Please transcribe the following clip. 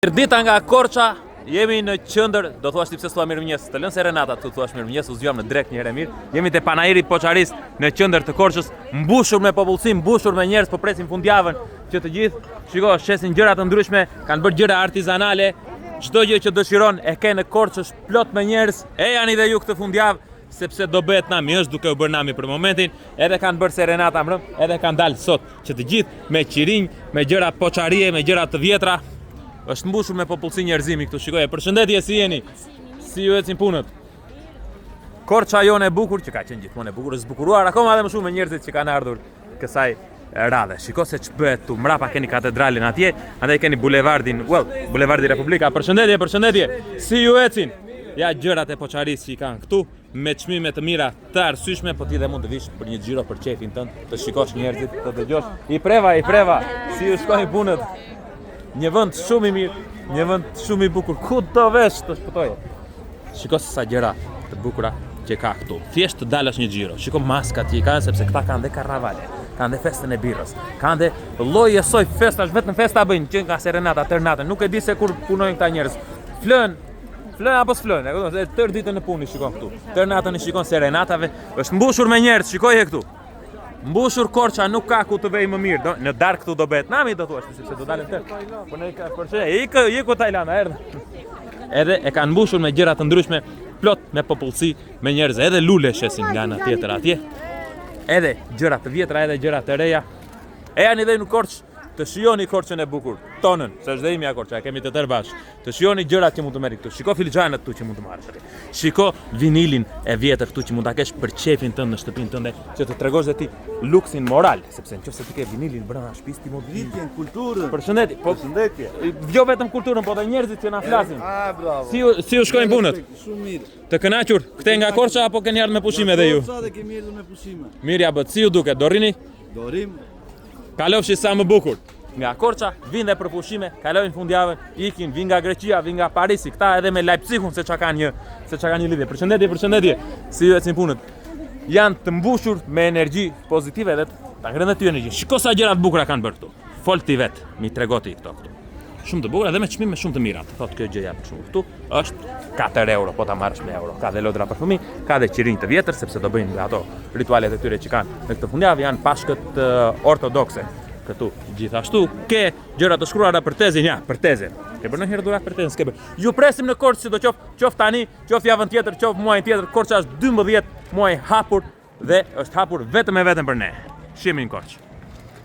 Dita nga Korça, jemi në qendër, do thuash ti pse thua mirëmëngjes, të lënë se Renata tu thuash mirëmëngjes, u zgjom në drek një herë mirë. Jemi te Panajiri Poçaris në qendër të Korçës, mbushur me popullsi, mbushur me njerëz, po presim fundjavën që të gjithë, shiko, shesin gjëra të ndryshme, kanë bërë gjëra artizanale, çdo gjë që dëshiron e ke në Korçë, është plot me njerëz. E janë dhe ju këtë fundjavë, sepse do bëhet nami, është duke u bërë nami për momentin, edhe kanë bërë se Renata mbrëm, edhe kanë dalë sot që të gjithë me qirinj, me gjëra poçarie, me gjëra të vjetra. Është mbushur me popullsi njerëzimi këtu, shikoje. Përshëndetje, si jeni? Si ju ecin punët? Korça jone e bukur, që ka qenë gjithmonë e bukur, është zbukuruar akoma edhe më shumë me njerëzit që kanë ardhur kësaj radhe. Shiko se ç'bëhet tu, mrapa keni katedralin atje, andaj keni bulevardin, bulevardi Republika. Përshëndetje. Si ju ecin? Ja gjërat e Poçarisë që i kanë këtu, me çmime të mira, të arsyeshme, po ti dhe mund të vish për një xhiro për çefin tënd, të shikosh njerëzit, të dëgjosh. I preva. Si ju shkojnë punët? Një vend shumë i mirë, një vend shumë i bukur. Ku do vesh të shpëtoje? Shiko se sa gjëra të bukura që ka këtu. Thjesht të dalësh një xhiro. Shiko maskat që i kanë, sepse këta kanë dhe karnavale, kanë dhe festën e birrës, kanë dhe lloj e soj festash, vetëm festa bëjnë, që nga serenata, tërnata. Nuk e di se kur punojnë këta njerëz. Flën apo s'flën, e kupton? Tërë ditën e punës shikon këtu. Tërnatën i shikon serenatave, është mbushur me njerëz, shikoje këtu. Mbushur Korça, nuk ka ku të vej më mirë. Në darkë këtu do bëhet nami, do thuash, sepse do dalën tërë. Po ne ka përshë, iku Tajlanda, erdhë. Edhe e kanë mbushur me gjëra të ndryshme, plot me popullsi, me njerëz, edhe lule shesin nga ana tjetër atje. Edhe gjëra të vjetra, edhe gjëra të reja. E janë edhe në Korçë, të shijoni Korçën e bukur, tonën, se është dhe imja Korça, kemi të tërë bashkë. Të shijoni gjërat që mund të merri këtu. Shiko filxhanët këtu që mund të marrësh aty. Shiko vinilin e vjetër këtu që mund ta kesh për çefin tënd në shtëpinë tënde, që të tregosh dhe ti luksin moral, sepse nëse ti ke vinilin brenda shtëpisë ti mund Vitjen, kulturën. Përshëndetje. Jo vetëm kulturën, po edhe njerëzit që na flasin. Bravo. Si u shkojnë punët? Shumë mirë. Të kënaqur, këthe nga Korça apo keni ardhur me pushime edhe ju? Korça dhe kemi ardhur me pushime. Mirë ja bët, si ju duket? Do rrini? Dorim. Kalofshi sa më bukur. Nga Korça vinë dhe për pushime, kalojnë fundjavën, ikin, vinë nga Greqia, vinë nga Parisi, këta edhe me Leipzigun se çka kanë një lidhje. Përshëndetje. Si ju ecin punët? Janë të mbushur me energji pozitive dhe ta ngrenë ty energji. Shiko sa gjëra të bukura kanë bërë këtu. Fol ti vet, mi tregoti këto këtu. Shumë të bukura dhe me çmime shumë të mira. Thotë kjo gjëja për shkak këtu është 4 euro, po ta marrësh me euro. Ka dhe lodra për fëmijë, ka dhe qirinj të vjetër sepse do bëjnë ato ritualet e tyre që kanë në këtë fundjavë, janë pashkët ortodokse. Këtu gjithashtu ke gjëra të shkruara për tezin, për tezën. Ke bërë ndonjëherë dhurat për tezën, s'ke bërë. Ju presim në Korçë, sidoqoftë tani, qoftë javën tjetër, qoftë muajin tjetër. Korça është 12 muaj hapur dhe është hapur vetëm e vetëm për ne. Shihemi në Korçë.